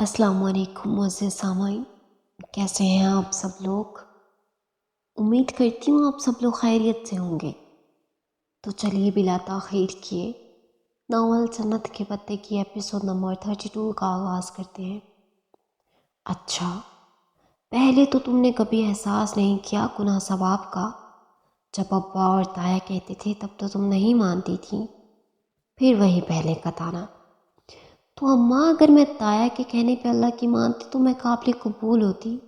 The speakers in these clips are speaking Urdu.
السلام علیکم معزز سامعین، کیسے ہیں آپ سب لوگ؟ امید کرتی ہوں آپ سب لوگ خیریت سے ہوں گے۔ تو چلیے بلا تاخیر کیے ناول سنت کے پتے کی ایپیسوڈ نمبر 32 کا آغاز کرتے ہیں۔ اچھا، پہلے تو تم نے کبھی احساس نہیں کیا گناہ ثواب کا؟ جب ابا اور تایا کہتے تھے تب تو تم نہیں مانتی تھی، پھر وہی پہلے کا تانا۔ تو اماں، اگر میں تایا کے کہنے پہ اللہ کی مانتی تو میں قابل قبول ہوتی،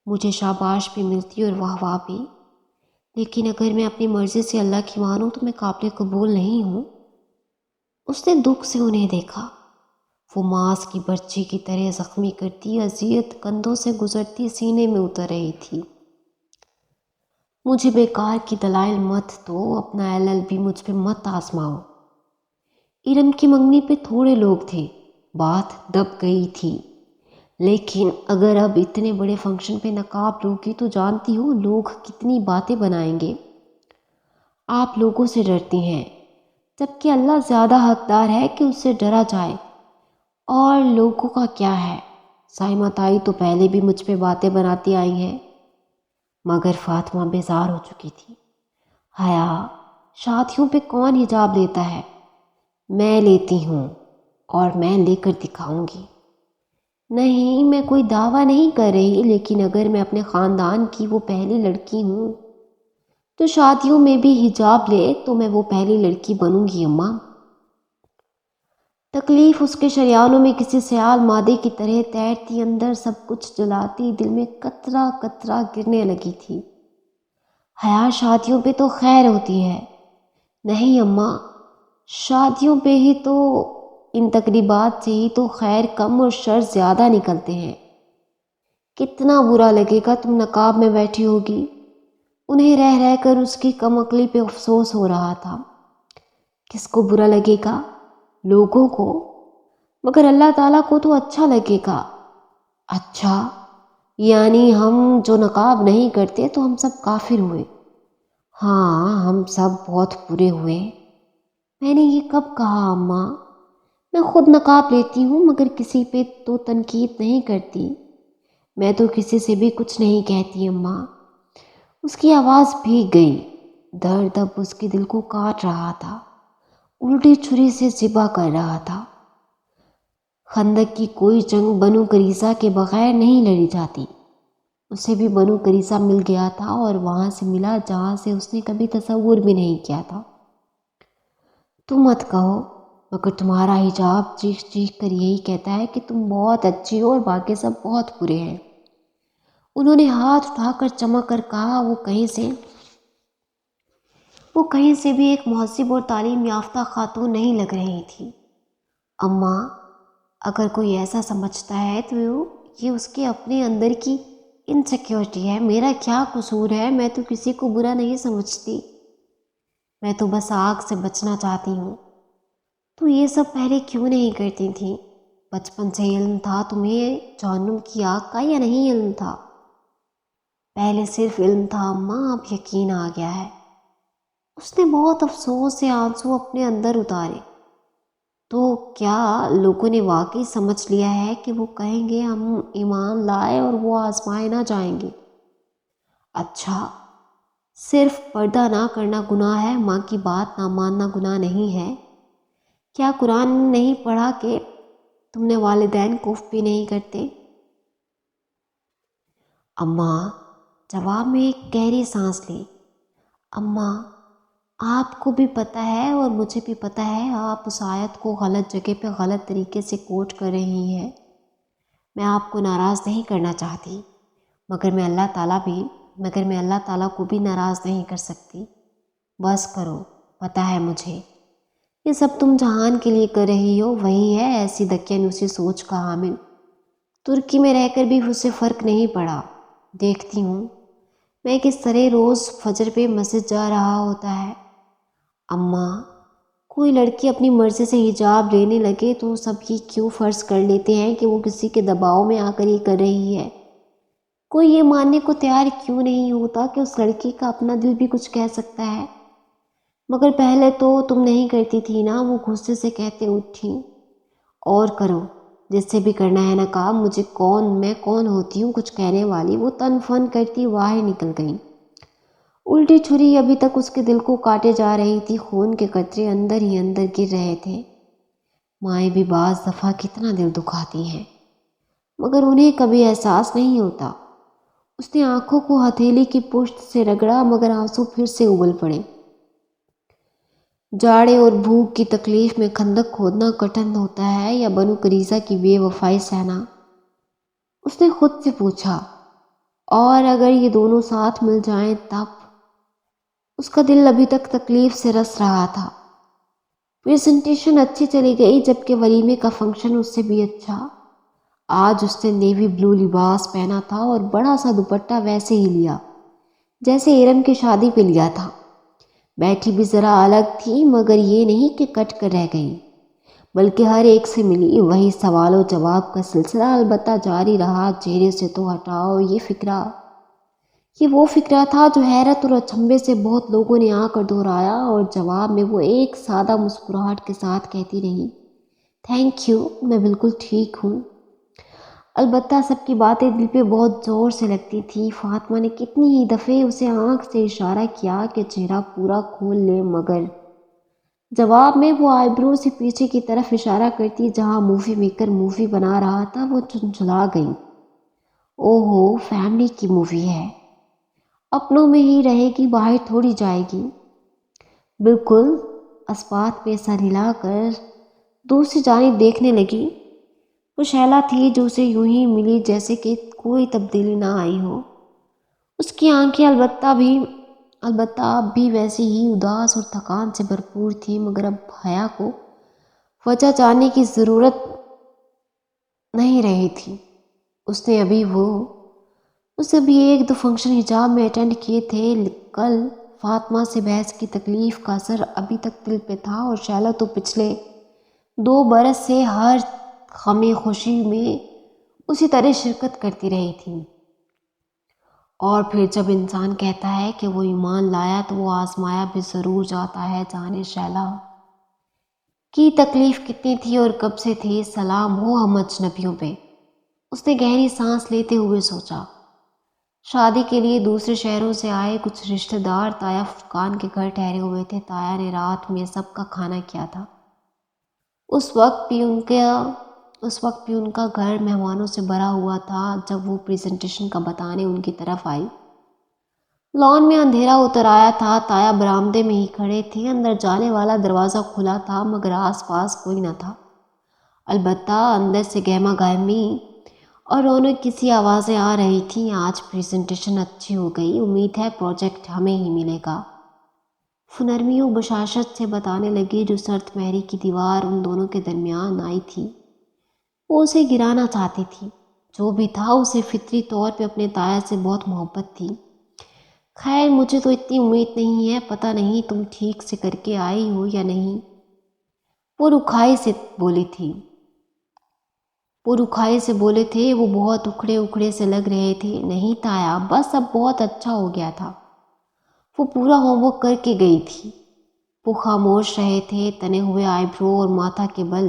مجھے شاباش بھی ملتی اور واہ واہ بھی، لیکن اگر میں اپنی مرضی سے اللہ کی مانوں تو میں قابل قبول نہیں ہوں۔ اس نے دکھ سے انہیں دیکھا، وہ ماس کی برچی کی طرح زخمی کرتی اذیت کندھوں سے گزرتی سینے میں اتر رہی تھی۔ مجھے بیکار کی دلائل مت دو، اپنا LLB مجھ پہ مت آزماؤ۔ علم کی منگنی پہ تھوڑے لوگ تھے، بات دب گئی تھی، لیکن اگر اب اتنے بڑے فنکشن پہ نقاب لوگی تو جانتی ہو لوگ کتنی باتیں بنائیں گے۔ آپ لوگوں سے ڈرتی ہیں، جبکہ اللہ زیادہ حقدار ہے کہ اس سے ڈرا جائے۔ اور لوگوں کا کیا ہے، سائمہ تائی تو پہلے بھی مجھ پہ باتیں بناتی آئی ہیں، مگر فاطمہ بیزار ہو چکی تھی۔ حیا، شادیوں پہ کون حجاب لیتا ہے؟ میں لیتی ہوں، اور میں لے کر دکھاؤں گی۔ نہیں، میں کوئی دعویٰ نہیں کر رہی، لیکن اگر میں اپنے خاندان کی وہ پہلی لڑکی ہوں تو شادیوں میں بھی حجاب لے تو میں وہ پہلی لڑکی بنوں گی اماں۔ تکلیف اس کے شریانوں میں کسی سیال مادے کی طرح تیرتی، اندر سب کچھ جلاتی، دل میں قطرہ قطرہ گرنے لگی تھی۔ حیا، شادیوں پہ تو خیر ہوتی ہے۔ نہیں اماں، شادیوں پہ ہی تو، ان تقریبات سے ہی تو خیر کم اور شر زیادہ نکلتے ہیں۔ کتنا برا لگے گا تم نقاب میں بیٹھی ہوگی۔ انہیں رہ رہ کر اس کی کم عقلی پہ افسوس ہو رہا تھا۔ کس کو برا لگے گا؟ لوگوں کو، مگر اللہ تعالیٰ کو تو اچھا لگے گا۔ اچھا، یعنی ہم جو نقاب نہیں کرتے تو ہم سب کافر ہوئے؟ ہاں، ہم سب بہت برے ہوئے۔ میں نے یہ کب کہا اماں؟ میں خود نقاب لیتی ہوں مگر کسی پہ تو تنقید نہیں کرتی۔ میں تو کسی سے بھی کچھ نہیں کہتی اماں۔ اس کی آواز بھیگ گئی، درد اب اس کے دل کو کاٹ رہا تھا، الٹی چھری سے ذبح کر رہا تھا۔ خندق کی کوئی جنگ بنو قریظہ کے بغیر نہیں لڑی جاتی۔ اسے بھی بنو قریظہ مل گیا تھا، اور وہاں سے ملا جہاں سے اس نے کبھی تصور بھی نہیں کیا تھا۔ تم مت کہو، مگر تمہارا حجاب چیخ چیخ کر یہی کہتا ہے کہ تم بہت اچھی ہو اور باقی سب بہت برے ہیں۔ انہوں نے ہاتھ اٹھا کر چمک کر کہا، وہ کہیں سے بھی ایک مہذب اور تعلیم یافتہ خاتون نہیں لگ رہی تھی۔ اماں، اگر کوئی ایسا سمجھتا ہے تو یہ اس کے اپنے اندر کی انسیکیورٹی ہے، میرا کیا قصور ہے؟ میں تو کسی کو برا نہیں سمجھتی، میں تو بس آگ سے بچنا چاہتی ہوں۔ تو یہ سب پہلے کیوں نہیں کرتی تھی؟ بچپن سے علم تھا تمہیں جہنم کی آگ کا یا نہیں علم تھا؟ پہلے صرف علم تھا اماں، اب یقین آ گیا ہے۔ اس نے بہت افسوس سے آنسو اپنے اندر اتارے۔ تو کیا لوگوں نے واقعی سمجھ لیا ہے کہ وہ کہیں گے ہم ایمان لائے اور وہ آزمائے نہ جائیں گے؟ اچھا، صرف پردہ نہ کرنا گناہ ہے، ماں کی بات نہ ماننا گناہ نہیں ہے؟ کیا قرآن نہیں پڑھا کہ تم نے والدین کو اف بھی نہیں کرتے؟ اماں، جواب میں ایک گہری سانس لی۔ اماں، آپ کو بھی پتہ ہے اور مجھے بھی پتہ ہے آپ اس آیت کو غلط جگہ پہ غلط طریقے سے کوٹ کر رہی ہیں۔ میں آپ کو ناراض نہیں کرنا چاہتی، مگر میں اللہ تعالیٰ کو بھی ناراض نہیں کر سکتی۔ بس کرو، پتہ ہے مجھے یہ سب تم جہان کے لیے کر رہی ہو، وہی ہے ایسی دقیانوسی سوچ کا حامل۔ ترکی میں رہ کر بھی اسے فرق نہیں پڑا۔ دیکھتی ہوں میں کس طرح روز فجر پہ مسجد جا رہا ہوتا ہے۔ اماں، کوئی لڑکی اپنی مرضی سے حجاب لینے لگے تو سب یہ کیوں فرض کر لیتے ہیں کہ وہ کسی کے دباؤ میں آ کر یہ کر رہی ہے؟ کوئی یہ ماننے کو تیار کیوں نہیں ہوتا کہ اس لڑکی کا اپنا دل بھی کچھ کہہ سکتا ہے؟ مگر پہلے تو تم نہیں کرتی تھی نا، وہ غصے سے کہتے اٹھی۔ اور کرو، جس سے بھی کرنا ہے نا کام، مجھے میں کون ہوتی ہوں کچھ کہنے والی، وہ تن فن کرتی باہر نکل گئی۔ الٹی چھری ابھی تک اس کے دل کو کاٹے جا رہی تھی، خون کے قطرے اندر ہی اندر گر رہے تھے۔ مائیں بھی بعض دفعہ کتنا دل دکھاتی ہیں، مگر انہیں کبھی احساس نہیں ہوتا۔ اس نے آنکھوں کو ہتھیلی کی پشت سے رگڑا، مگر آنسو پھر سے ابل پڑے۔ جاڑے اور بھوک کی تکلیف میں خندق کھودنا کٹھن ہوتا ہے یا بنو قریظہ کی بے وفائی سہنا؟ اس نے خود سے پوچھا۔ اور اگر یہ دونوں ساتھ مل جائیں تب؟ اس کا دل ابھی تک تکلیف سے رس رہا تھا۔ پریزنٹیشن اچھی چلی گئی، جبکہ ولیمے کا فنکشن اس سے بھی اچھا۔ آج اس نے نیوی بلو لباس پہنا تھا اور بڑا سا دوپٹہ ویسے ہی لیا جیسے ارم کی شادی پہ لیا تھا۔ بیٹھی بھی ذرا الگ تھی، مگر یہ نہیں کہ کٹ کر رہ گئی، بلکہ ہر ایک سے ملی۔ وہی سوال و جواب کا سلسلہ البتہ جاری رہا۔ چہرے سے تو ہٹاؤ یہ وہ فکرہ تھا جو حیرت اور اچنبھے سے بہت لوگوں نے آ کر دہرایا، اور جواب میں وہ ایک سادہ مسکراہٹ کے ساتھ کہتی رہی، تھینک یو، میں بالکل ٹھیک ہوں۔ البتہ سب کی باتیں دل پہ بہت زور سے لگتی تھی۔ فاطمہ نے کتنی ہی دفعے اسے آنکھ سے اشارہ کیا کہ چہرہ پورا کھول لے، مگر جواب میں وہ آئی برو سے پیچھے کی طرف اشارہ کرتی جہاں مووی میکر مووی بنا رہا تھا۔ وہ جھنجھلا گئی۔ اوہو، فیملی کی مووی ہے، اپنوں میں ہی رہے گی، باہر تھوڑی جائے گی۔ بالکل۔ اسبات پہ سر ہلا کر دوسری جانب دیکھنے لگی۔ وہ شیلا تھی جو اسے یوں ہی ملی جیسے کہ کوئی تبدیلی نہ آئی ہو۔ اس کی آنکھیں البتہ اب بھی ویسی ہی اداس اور تھکان سے بھرپور تھی، مگر اب حیا کو وجہ جاننے کی ضرورت نہیں رہی تھی۔ اس نے ابھی ایک دو فنکشن حجاب میں اٹینڈ کیے تھے۔ کل فاطمہ سے بحث کی تکلیف کا اثر ابھی تک دل پہ تھا، اور شیلا تو پچھلے 2 برس سے ہر غم خوشی میں اسی طرح شرکت کرتی رہی تھی۔ اور پھر جب انسان کہتا ہے کہ وہ ایمان لایا تو وہ آزمایا بھی ضرور جاتا ہے۔ جانے شیلا کی تکلیف کتنی تھی اور کب سے تھی۔ سلام ہو ہم اجنبیوں پہ، اس نے گہری سانس لیتے ہوئے سوچا۔ شادی کے لیے دوسرے شہروں سے آئے کچھ رشتہ دار تایا فقان کے گھر ٹھہرے ہوئے تھے۔ تایا نے رات میں سب کا کھانا کیا تھا۔ اس وقت بھی ان کا گھر مہمانوں سے بھرا ہوا تھا۔ جب وہ پریزنٹیشن کا بتانے ان کی طرف آئی، لان میں اندھیرا اتر آیا تھا۔ تایا برآمدے میں ہی کھڑے تھے۔ اندر جانے والا دروازہ کھلا تھا، مگر آس پاس کوئی نہ تھا۔ البتہ اندر سے گہما گہمی اور رونق کسی آوازیں آ رہی تھیں۔ آج پریزنٹیشن اچھی ہو گئی، امید ہے پروجیکٹ ہمیں ہی ملے گا، فنرمیوں بشاشت سے بتانے لگی۔ جو سرد مہری کی دیوار ان دونوں کے درمیان آئی تھی وہ اسے گرانا چاہتی تھی۔ جو بھی تھا، اسے فطری طور پہ اپنے تایا سے بہت محبت تھی۔ خیر، مجھے تو اتنی امید نہیں ہے، پتہ نہیں تم ٹھیک سے کر کے آئی ہو یا نہیں، وہ رکھائی سے بولے تھے۔ وہ بہت اکھڑے سے لگ رہے تھے۔ نہیں تایا، بس اب بہت اچھا ہو گیا تھا، وہ پورا ہوم ورک کر کے گئی تھی۔ وہ خاموش رہے تھے، تنے ہوئے آئی برو اور ماتھا کے بل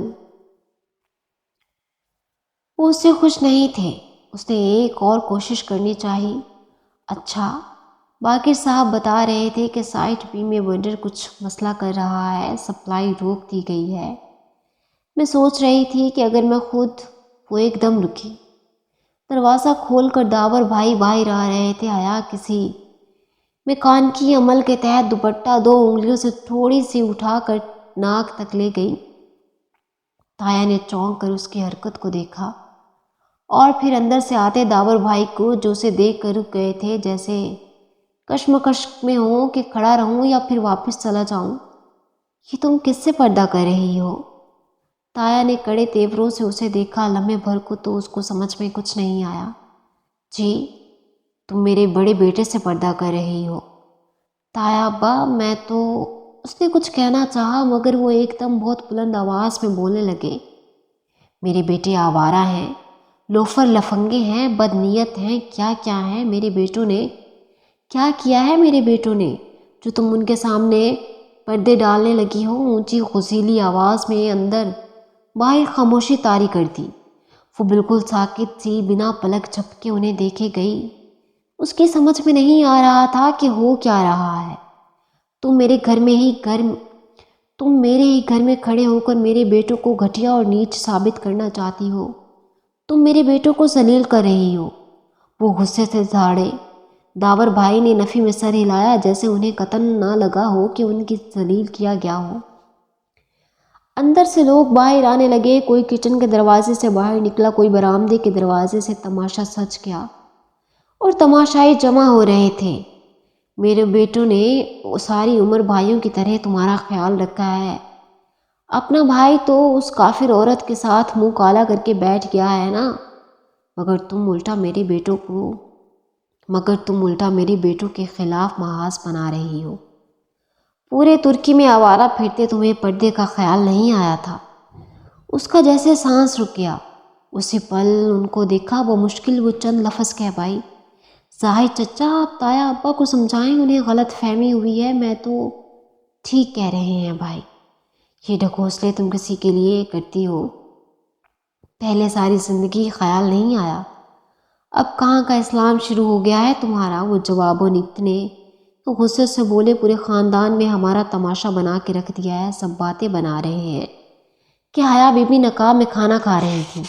وہ اس سے خوش نہیں تھے۔ اس نے ایک اور کوشش کرنی چاہی۔ اچھا، باقر صاحب بتا رہے تھے کہ سائٹ بی میں وینڈر کچھ مسئلہ کر رہا ہے، سپلائی روک دی گئی ہے۔ میں سوچ رہی تھی کہ اگر میں خود وہ ایک دم رکی۔ دروازہ کھول کر داور بھائی باہر آ رہے تھے۔ حیا کسی میکانیکی عمل کے تحت دوپٹہ 2 انگلیوں سے تھوڑی سی اٹھا کر ناک تک لے گئی۔ تایا نے چونک کر اس کی حرکت کو دیکھا، اور پھر اندر سے آتے داور بھائی کو، جو اسے دیکھ کر رک گئے تھے، جیسے کشمکش میں ہوں کہ کھڑا رہوں یا پھر واپس چلا جاؤں۔ یہ تم کس سے پردہ کر رہی ہو؟ تایا نے کڑے تیوروں سے اسے دیکھا۔ لمحے بھر کو تو اس کو سمجھ میں کچھ نہیں آیا۔ جی، تم میرے بڑے بیٹے سے پردہ کر رہی ہو؟ تایا ابا، میں تو… اس نے کچھ کہنا چاہا، مگر وہ ایک دم بہت بلند آواز میں بولنے لگے۔ میرے بیٹے آوارہ ہیں، لوفر لفنگے ہیں، بد نیت ہیں، کیا ہیں میرے بیٹوں نے، کیا کیا ہے میرے بیٹوں نے جو تم ان کے سامنے پردے ڈالنے لگی ہو؟ اونچی غسیلی آواز میں اندر باہر خاموشی طاری کر دی۔ وہ بالکل ساکت سی بنا پلک جھپکے انہیں دیکھے گئی۔ اس کی سمجھ میں نہیں آ رہا تھا کہ ہو کیا رہا ہے۔ تم میرے گھر میں کھڑے ہو کر میرے بیٹوں کو گھٹیا اور نیچ ثابت کرنا چاہتی ہو۔ تم میرے بیٹوں کو ذلیل کر رہی ہو۔ وہ غصے سے جھاڑے۔ داور بھائی نے نفی میں سر ہلایا، جیسے انہیں قطعاً نہ لگا ہو کہ ان کی ذلیل کیا گیا ہو۔ اندر سے لوگ باہر آنے لگے، کوئی کچن کے دروازے سے باہر نکلا، کوئی برآمدے کے دروازے سے۔ تماشا سج گیا اور تماشائی جمع ہو رہے تھے۔ میرے بیٹوں نے ساری عمر بھائیوں کی طرح تمہارا خیال رکھا ہے۔ اپنا بھائی تو اس کافر عورت کے ساتھ منہ کالا کر کے بیٹھ گیا ہے نا، مگر تم الٹا میرے بیٹوں کے خلاف محاذ بنا رہی ہو۔ پورے ترکی میں آوارہ پھرتے تمہیں پردے کا خیال نہیں آیا تھا۔ اس کا جیسے سانس رک گیا۔ اسی پل ان کو دیکھا، بمشکل وہ چند لفظ کہہ پائی، زاہد چچا آپ تایا ابا کو سمجھائیں، انہیں غلط فہمی ہوئی ہے، میں تو ٹھیک کہہ رہے ہیں بھائی۔ یہ ڈھکوسلے تم کسی کے لیے کرتی ہو؟ پہلے ساری زندگی خیال نہیں آیا؟ اب کہاں کا اسلام شروع ہو گیا ہے تمہارا؟ وہ جواباً اتنے غصے سے بولے، پورے خاندان میں ہمارا تماشا بنا کے رکھ دیا ہے، سب باتیں بنا رہے ہیں کہ حیا بی بی نقاب میں کھانا کھا رہی تھی۔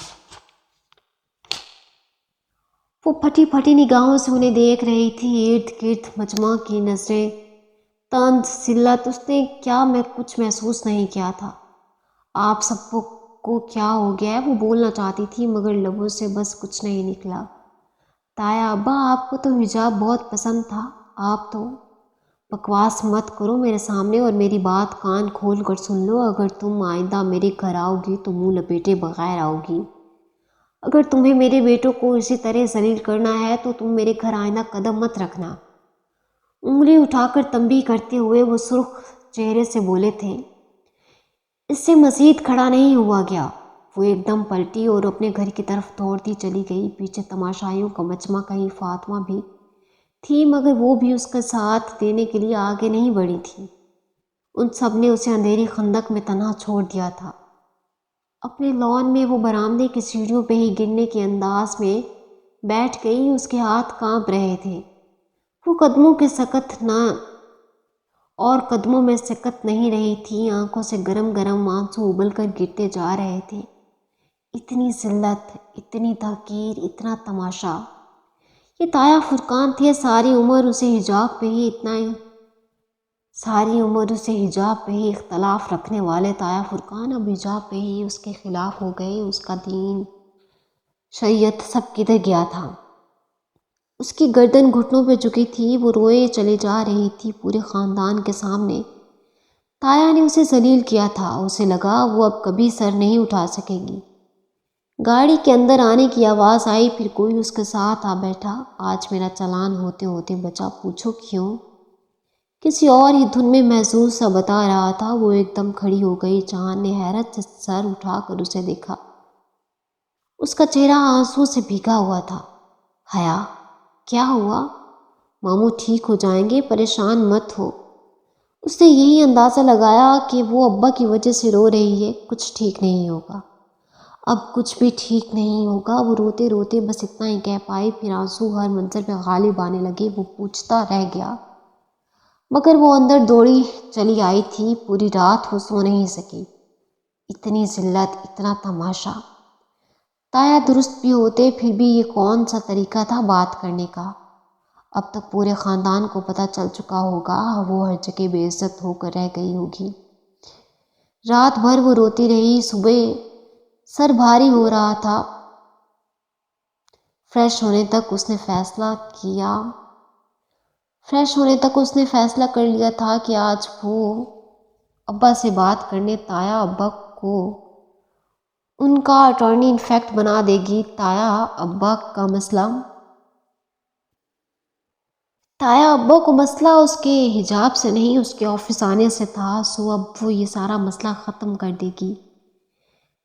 وہ پھٹی پھٹی نگاہوں سے انہیں دیکھ رہی تھی، ارد گرد مجمع کی نظریں، طنز، ذلت۔ اس نے کیا میں کچھ محسوس نہیں کیا تھا؟ آپ سب کو کیا ہو گیا ہے؟ وہ بولنا چاہتی تھی مگر لبوں سے بس کچھ نہیں نکلا۔ تایا ابا آپ کو تو حجاب بہت پسند تھا، آپ تو بکواس مت کرو میرے سامنے اور میری بات کان کھول کر سن لو۔ اگر تم آئندہ میرے گھر آؤ گی تو منہ لپیٹے بغیر آؤ گی۔ اگر تمہیں میرے بیٹوں کو اسی طرح ذلیل کرنا ہے تو تم میرے گھر آئندہ قدم مت رکھنا۔ انگلی اٹھا کر تنبیہ کرتے ہوئے وہ سرخ چہرے سے بولے تھے۔ اس سے مزید کھڑا نہیں ہوا گیا۔ وہ ایک دم پلٹی اور اپنے گھر کی طرف دوڑتی چلی گئی۔ پیچھے تماشائیوں کا مجمع، کہیں فاطمہ بھی تھی مگر وہ بھی اس کا ساتھ دینے کے لیے آگے نہیں بڑھی تھی۔ ان سب نے اسے اندھیری خندق میں تنہا چھوڑ دیا تھا۔ اپنے لان میں وہ برآمدے کی سیڑھیوں پہ ہی گرنے کے انداز میں بیٹھ گئی، اس کے ہاتھ کانپ رہے تھے۔ وہ قدموں میں سکت نہیں رہی تھی، آنکھوں سے گرم گرم آنسو ابل کر گرتے جا رہے تھے۔ اتنی ذلت، اتنی تحقیر، اتنا تماشا۔ یہ تایا فرقان تھے، ساری عمر اسے حجاب پہ ہی اختلاف رکھنے والے تایا فرقان اب حجاب پہ ہی اس کے خلاف ہو گئے۔ اس کا دین، شریعت سب کدھر گیا تھا؟ اس کی گردن گھٹنوں پہ جھکی تھی، وہ روئے چلے جا رہی تھی پورے خاندان کے سامنے۔ تایا نے اسے ذلیل کیا تھا، اسے لگا وہ اب کبھی سر نہیں اٹھا سکے گی۔ گاڑی کے اندر آنے کی آواز آئی، پھر کوئی اس کے ساتھ آ بیٹھا۔ آج میرا چالان ہوتے ہوتے بچا، پوچھو کیوں؟ کسی اور ہی دھن میں محظوظ سا بتا رہا تھا۔ وہ ایک دم کھڑی ہو گئی۔ جان نے حیرت سے سر اٹھا کر اسے دیکھا۔ اس کا چہرہ آنسو سے بھیگا ہوا تھا۔ حیا کیا ہوا؟ ماموں ٹھیک ہو جائیں گے، پریشان مت ہو۔ اس نے یہی اندازہ لگایا کہ وہ ابا کی وجہ سے رو رہی ہے۔ کچھ ٹھیک نہیں ہوگا، اب کچھ بھی ٹھیک نہیں ہوگا۔ وہ روتے روتے بس اتنا ہی کہہ پائی، پھر آنسو ہر منظر پہ غالب آنے لگے۔ وہ پوچھتا رہ گیا مگر وہ اندر دوڑی چلی آئی تھی۔ پوری رات وہ سو نہیں سکی۔ اتنی ذلت، اتنا تماشا۔ تایا درست بھی ہوتے پھر بھی یہ کون سا طریقہ تھا بات کرنے کا؟ اب تک پورے خاندان کو پتہ چل چکا ہوگا، وہ ہر جگہ بے عزت ہو کر رہ گئی ہوگی۔ رات بھر وہ روتی رہی، صبح سر بھاری ہو رہا تھا۔ فریش ہونے تک اس نے فیصلہ کر لیا تھا کہ آج وہ ابا سے بات کرنے تایا ابا کو ان کا اٹارنی انفیکٹ بنا دے گی۔ تایا ابا کو مسئلہ اس کے حجاب سے نہیں، اس کے آفس آنے سے تھا، سو اب وہ یہ سارا مسئلہ ختم کر دے گی۔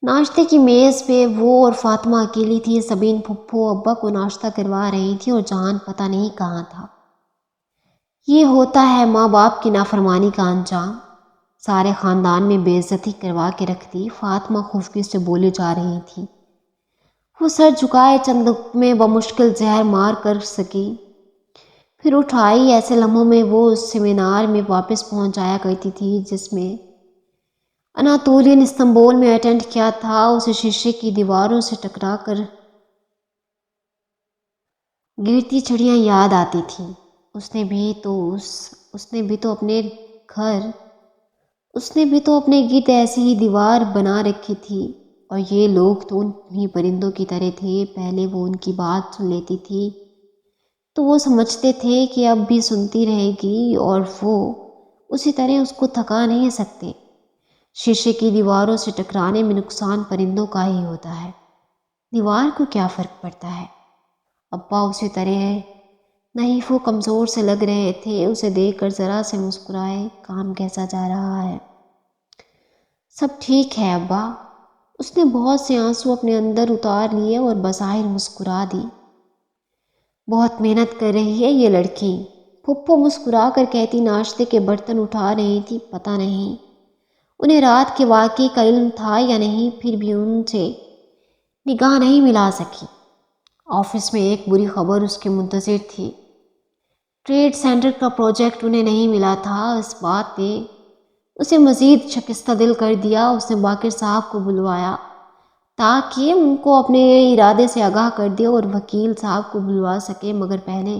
ناشتے کی میز پہ وہ اور فاطمہ اکیلی تھی۔ سبین پھپھو ابا کو ناشتہ کروا رہی تھی اور جہان پتہ نہیں کہاں تھا۔ یہ ہوتا ہے ماں باپ کی نافرمانی کا انجام۔ سارے خاندان میں بے عزتی کروا کے رکھ دی۔ فاطمہ خفگی سے بولے جا رہی تھی۔ وہ سر جھکائے، چند لقمے بمشکل زہر مار کر سکی، پھر اٹھائی۔ ایسے لمحوں میں وہ اس سیمینار میں واپس پہنچ جایا کرتی تھی جس میں اناتولین استنبول میں اٹینڈ کیا تھا۔ اسے شیشے کی دیواروں سے ٹکرا کر گرتی چڑیاں یاد آتی تھیں۔ اس نے بھی تو اپنے گرد ایسی ہی دیوار بنا رکھی تھی، اور یہ لوگ تو انہی پرندوں کی طرح تھے۔ پہلے وہ ان کی بات سن لیتی تھی تو وہ سمجھتے تھے کہ اب بھی سنتی رہے گی، اور وہ اسی طرح اس کو تھکا نہیں سکتے۔ شیشے کی دیواروں سے ٹکرانے میں نقصان پرندوں کا ہی ہوتا ہے، دیوار کو کیا فرق پڑتا ہے؟ ابا اسی طرح نحیف و کمزور سے لگ رہے تھے۔ اسے دیکھ کر ذرا سے مسکرائے۔ کام کیسا جا رہا ہے؟ سب ٹھیک ہے ابا۔ اس نے بہت سے آنسو اپنے اندر اتار لیے اور بظاہر مسکرا دی۔ بہت محنت کر رہی ہے یہ لڑکی، پھپھو مسکرا کر کہتی۔ ناشتے کے برتن اٹھا رہی تھی۔ پتہ نہیں انہیں رات کے واقعے کا علم تھا یا نہیں، پھر بھی ان سے نگاہ نہیں ملا سکی۔ آفس میں ایک بری خبر اس کے منتظر تھی۔ ٹریڈ سینٹر کا پروجیکٹ انہیں نہیں ملا تھا۔ اس بات نے اسے مزید شکستہ دل کر دیا۔ اس نے باقر صاحب کو بلوایا تاکہ ان کو اپنے ارادے سے آگاہ کر دے اور وکیل صاحب کو بلوا سکے، مگر پہلے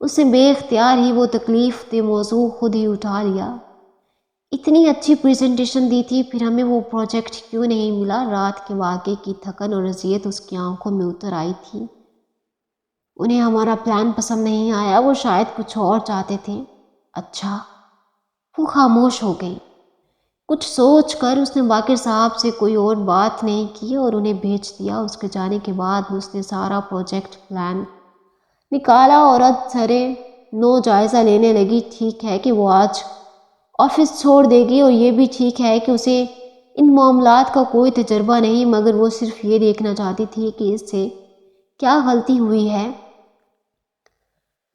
اس نے بے اختیار ہی وہ تکلیف دہ موضوع خود ہی اٹھا لیا۔ اتنی اچھی پریزنٹیشن دی تھی، پھر ہمیں وہ پروجیکٹ کیوں نہیں ملا؟ رات کے واقعے کی تھکن اور اذیت اس کی آنکھوں میں اتر آئی تھی۔ انہیں ہمارا پلان پسند نہیں آیا، وہ شاید کچھ اور چاہتے تھے۔ اچھا۔ وہ خاموش ہو گئی۔ کچھ سوچ کر اس نے باقر صاحب سے کوئی اور بات نہیں کی اور انہیں بھیج دیا۔ اس کے جانے کے بعد اس نے سارا پروجیکٹ پلان نکالا اور سرے نو جائزہ لینے لگی۔ ٹھیک ہے کہ وہ آج آفس چھوڑ دے گی، اور یہ بھی ٹھیک ہے کہ اسے ان معاملات کا کوئی تجربہ نہیں، مگر وہ صرف یہ دیکھنا چاہتی تھی کہ اس سے کیا غلطی ہوئی ہے۔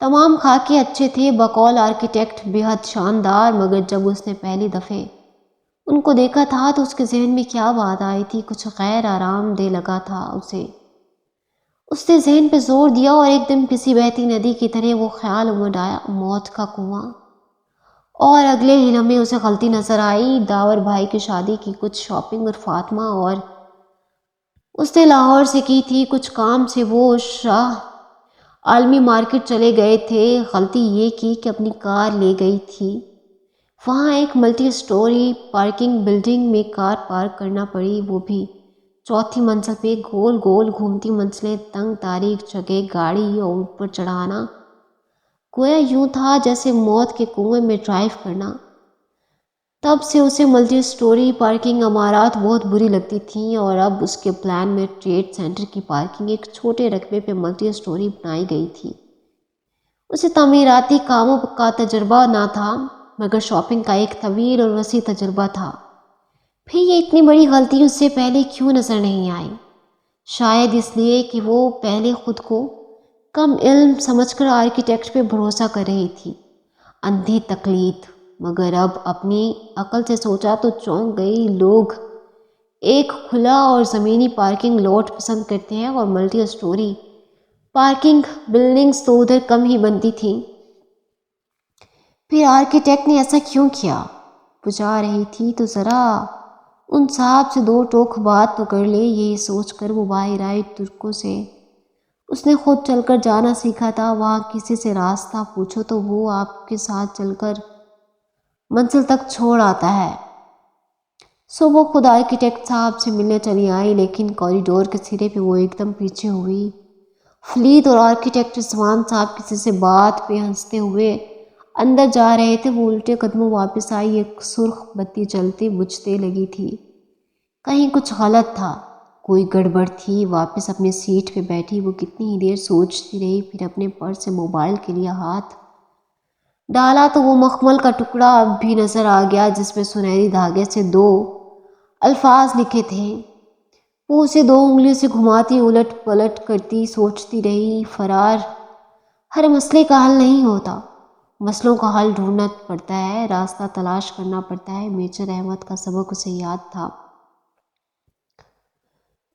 تمام خاکے اچھے تھے، بقول آرکیٹیکٹ بے حد شاندار، مگر جب اس نے پہلی دفعہ ان کو دیکھا تھا تو اس کے ذہن میں کیا بات آئی تھی؟ کچھ غیر آرام دہ لگا تھا اسے۔ اس نے ذہن پہ زور دیا اور ایک دم کسی بہتی ندی کی طرح وہ خیال امڑ آیا، موت کا کنواں۔ اور اگلے ہی لمحے اسے غلطی نظر آئی، داور بھائی کی شادی کی کچھ شاپنگ اور فاطمہ اور اس نے لاہور سے کی تھی، کچھ کام سے وہ شاہ عالمی مارکیٹ چلے گئے تھے۔ غلطی یہ کی کہ اپنی کار لے گئی تھی۔ وہاں ایک ملٹی سٹوری پارکنگ بلڈنگ میں کار پارک کرنا پڑی، وہ بھی چوتھی منزل پہ۔ گول گول گھومتی منزلیں، تنگ تاریک جگہ، گاڑی اور اوپر چڑھانا گویا یوں تھا جیسے موت کے کنویں میں ڈرائیو کرنا۔ تب سے اسے ملٹی سٹوری پارکنگ عمارات بہت بری لگتی تھیں، اور اب اس کے پلان میں ٹریڈ سینٹر کی پارکنگ ایک چھوٹے رقبے پہ ملٹی سٹوری بنائی گئی تھی۔ اسے تعمیراتی کاموں کا تجربہ نہ تھا، مگر شاپنگ کا ایک طویل اور وسیع تجربہ تھا۔ پھر یہ اتنی بڑی غلطی اس سے پہلے کیوں نظر نہیں آئی؟ شاید اس لیے کہ وہ پہلے خود کو کم علم سمجھ کر آرکیٹیکٹ پہ بھروسہ کر رہی تھی۔ اندھی تقلید۔ مگر اب اپنی عقل سے سوچا تو چونک گئی۔ لوگ ایک کھلا اور زمینی پارکنگ لاٹ پسند کرتے ہیں، اور ملٹی سٹوری پارکنگ بلڈنگز تو ادھر کم ہی بنتی تھیں۔ پھر آرکیٹیکٹ نے ایسا کیوں کیا؟ وہ جا رہی تھی تو ذرا ان صاحب سے دو ٹوک بات تو کر لے، یہی سوچ کر وہ باہر آئی۔ ترکوں سے اس نے خود چل کر جانا سیکھا تھا۔ وہاں کسی سے راستہ پوچھو تو وہ آپ کے ساتھ چل کر منزل تک چھوڑ آتا ہے۔ سو وہ خود آرکیٹیکٹ صاحب سے ملنے چلی آئی، لیکن کوریڈور کے سرے پہ وہ ایک دم پیچھے ہوئی۔ فلید اور آرکیٹیکٹ رضوان صاحب کسی سے بات پہ ہنستے ہوئے اندر جا رہے تھے۔ وہ الٹے قدموں واپس آئی۔ ایک سرخ بتی جلتے بجھتے لگی تھی۔ کہیں کچھ غلط تھا، کوئی گڑبڑ تھی۔ واپس اپنی سیٹ پہ بیٹھی وہ کتنی ہی دیر سوچتی رہی، پھر اپنے پرس سے موبائل کے لیے ہاتھ ڈالا تو وہ مخمل کا ٹکڑا اب بھی نظر آ گیا، جس پہ سنہری دھاگے سے دو الفاظ لکھے تھے۔ وہ اسے دو انگلیوں سے گھماتی الٹ پلٹ کرتی سوچتی رہی۔ فرار ہر مسئلے کا حل نہیں ہوتا، مسئلوں کا حل ڈھونڈنا پڑتا ہے، راستہ تلاش کرنا پڑتا ہے۔ میجر احمد کا سبق اسے یاد تھا۔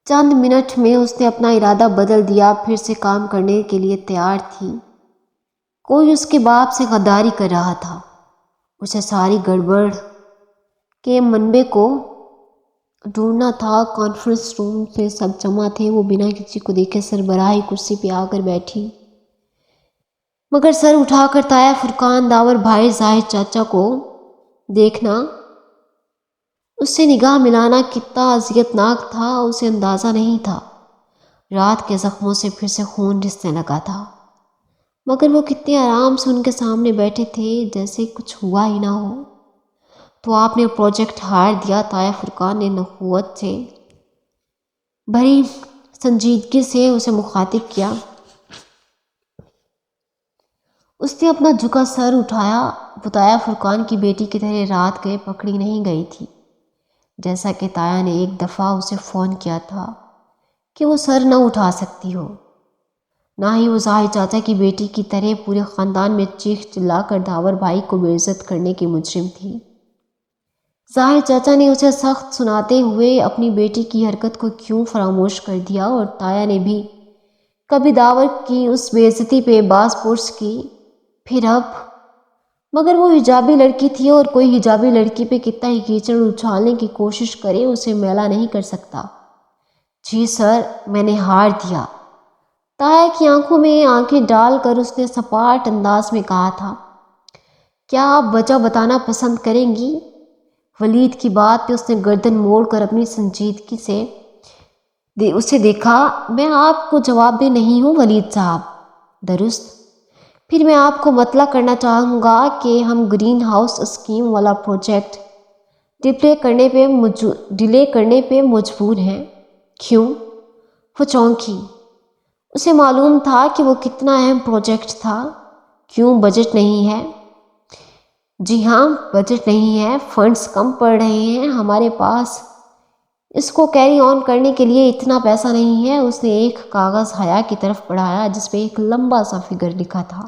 چند منٹ میں اس نے اپنا ارادہ بدل دیا، پھر سے کام کرنے کے لیے تیار تھی۔ کوئی اس کے باپ سے غداری کر رہا تھا۔ اسے ساری گڑبڑ کے منبع کو ڈھونڈنا تھا۔ کانفرنس روم میں سب جمع تھے۔ وہ بنا کسی کو دیکھے سربراہی کرسی پہ آ کر بیٹھی، مگر سر اٹھا کر تایا فرقان داور بھائی ظاہر چاچا کو دیکھنا، اس سے نگاہ ملانا کتنا اذیت ناک تھا اسے اندازہ نہیں تھا۔ رات کے زخموں سے پھر سے خون رسنے لگا تھا، مگر وہ کتنے آرام سے ان کے سامنے بیٹھے تھے جیسے کچھ ہوا ہی نہ ہو۔ تو آپ نے پروجیکٹ ہار دیا؟ تایا فرقان نے نخوت سے بھری سنجیدگی سے اسے مخاطب کیا۔ اس نے اپنا جھکا سر اٹھایا۔ وہ تایا فرقان کی بیٹی کی طرح رات گئے پکڑی نہیں گئی تھی، جیسا کہ تایا نے ایک دفعہ اسے فون کیا تھا کہ وہ سر نہ اٹھا سکتی ہو۔ نہ ہی وہ ظاہر چاچا کی بیٹی کی طرح پورے خاندان میں چیخ چلا کر داور بھائی کو بے عزت کرنے کی مجرم تھی۔ ظاہر چاچا نے اسے سخت سناتے ہوئے اپنی بیٹی کی حرکت کو کیوں فراموش کر دیا، اور تایا نے بھی کبھی داور کی اس بے عزتی پہ باز پرس کی، پھر اب۔ مگر وہ حجابی لڑکی تھی، اور کوئی حجابی لڑکی پہ کتنا ہی کیچڑ اچھالنے کی کوشش کرے اسے میلا نہیں کر سکتا۔ جی سر، میں نے ہار دیا، تایا کی آنکھوں میں آنکھیں ڈال کر اس نے سپاٹ انداز میں کہا تھا۔ کیا آپ وجہ بتانا پسند کریں گی؟ ولید کی بات پہ اس نے گردن موڑ کر اپنی سنجیدگی سے اسے دیکھا۔ میں آپ کو جواب دہ نہیں ہوں ولید صاحب، درست؟ پھر میں آپ کو مطلع کرنا چاہوں گا کہ ہم گرین ہاؤس اسکیم والا پروجیکٹ ڈیلے کرنے پہ مجبور ہیں۔ کیوں؟ وہ چونکی۔ اسے معلوم تھا کہ وہ کتنا اہم پروجیکٹ تھا۔ کیوں؟ بجٹ نہیں ہے؟ جی ہاں، بجٹ نہیں ہے، فنڈز کم پڑ رہے ہیں ہمارے پاس، اس کو کیری آن کرنے کے لیے اتنا پیسہ نہیں ہے۔ اس نے ایک کاغذ حیا کی طرف بڑھایا جس پہ ایک لمبا سا فگر لکھا تھا۔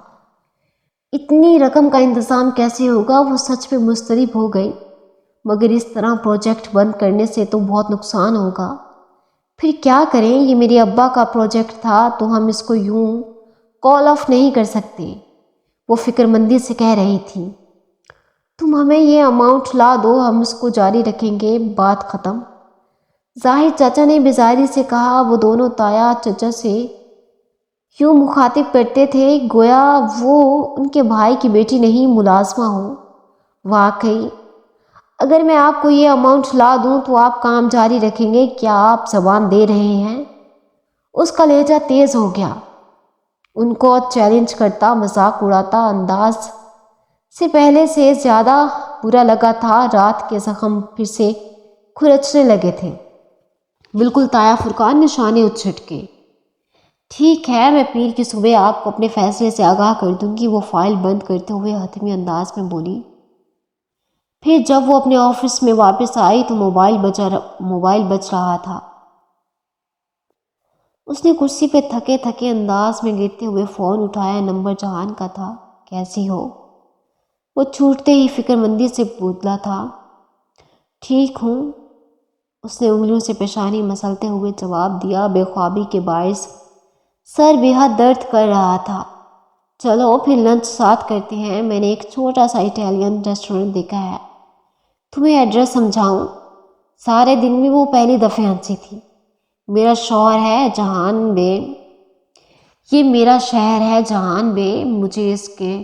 اتنی رقم کا انتظام کیسے ہوگا؟ وہ سچ میں مضطرب ہو گئی۔ مگر اس طرح پروجیکٹ بند کرنے سے تو بہت نقصان ہوگا۔ پھر کیا کریں؟ یہ میرے ابا کا پروجیکٹ تھا، تو ہم اس کو یوں کال آف نہیں کر سکتے، وہ فکر مندی سے کہہ رہی تھی۔ تم ہمیں یہ اماؤنٹ لا دو، ہم اس کو جاری رکھیں گے، بات ختم۔ ظاہر چاچا نے بیزاری سے کہا۔ وہ دونوں تایا چچا سے یوں مخاطب کرتے تھے گویا وہ ان کے بھائی کی بیٹی نہیں ملازمہ ہو۔ واقعی، اگر میں آپ کو یہ اماؤنٹ لا دوں تو آپ کام جاری رکھیں گے؟ کیا آپ زبان دے رہے ہیں؟ اس کا لہجہ تیز ہو گیا۔ ان کو چیلنج کرتا، مذاق اڑاتا انداز سے پہلے سے زیادہ برا لگا تھا۔ رات کے زخم پھر سے کھرچنے لگے تھے۔ بالکل، تایا فرقان نے شانے اچھٹکے۔ ٹھیک ہے، میں پیر کی صبح آپ کو اپنے فیصلے سے آگاہ کر دوں گی، وہ فائل بند کرتے ہوئے حتمی انداز میں بولی۔ پھر جب وہ اپنے آفس میں واپس آئی تو موبائل بج رہا تھا۔ اس نے کرسی پہ تھکے تھکے انداز میں گرتے ہوئے فون اٹھایا۔ نمبر جہان کا تھا۔ کیسی ہو؟ وہ چھوٹتے ہی فکر مندی سے بودلا تھا۔ ٹھیک ہوں، اس نے انگلیوں سے پیشانی مسلتے ہوئے جواب دیا۔ بے خوابی کے باعث سر بے حد درد کر رہا تھا۔ چلو پھر لنچ ساتھ کرتے ہیں، میں نے ایک چھوٹا سا اٹیلین ریسٹورنٹ دیکھا ہے، تمہیں ایڈریس سمجھاؤں؟ سارے دن میں وہ پہلی دفعہ ہنسی تھی۔ میرا شوہر ہے جہان بے، یہ میرا شہر ہے جہان بے، مجھے اس کے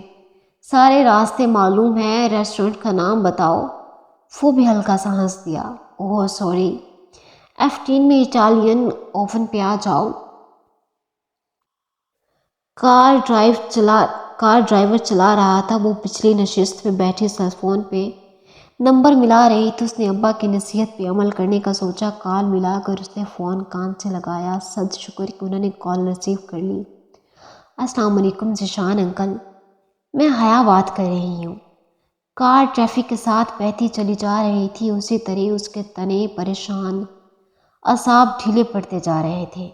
سارے راستے معلوم ہیں، ریسٹورنٹ کا نام بتاؤ؟ وہ بھی ہلکا سا ہنس دیا۔ اوہ سوری، F10 میں اٹالین اوون پہ آ جاؤ۔ کار ڈرائیور چلا رہا تھا۔ وہ پچھلی نشست میں بیٹھے سیل فون پہ نمبر ملا رہی تھی۔ اس نے ابا کی نصیحت پہ عمل کرنے کا سوچا۔ کال ملا کر اس نے فون کان سے لگایا۔ صد شکر کہ انہوں نے کال ریسیو کر لی۔ السلام علیکم ذیشان انکل، میں حیا بات کر رہی ہوں۔ کار ٹریفک کے ساتھ بہتی چلی جا رہی تھی، اسی طرح اس کے تنے پریشان اعصاب ڈھیلے پڑتے جا رہے تھے۔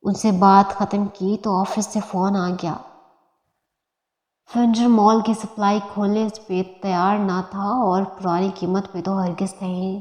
ان سے بات ختم کی تو آفس سے فون آ گیا۔ فنڈر مال کی سپلائی کھولنے پہ تیار نہ تھا، اور پرانی قیمت پہ تو ہرگز نہیں۔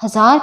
1000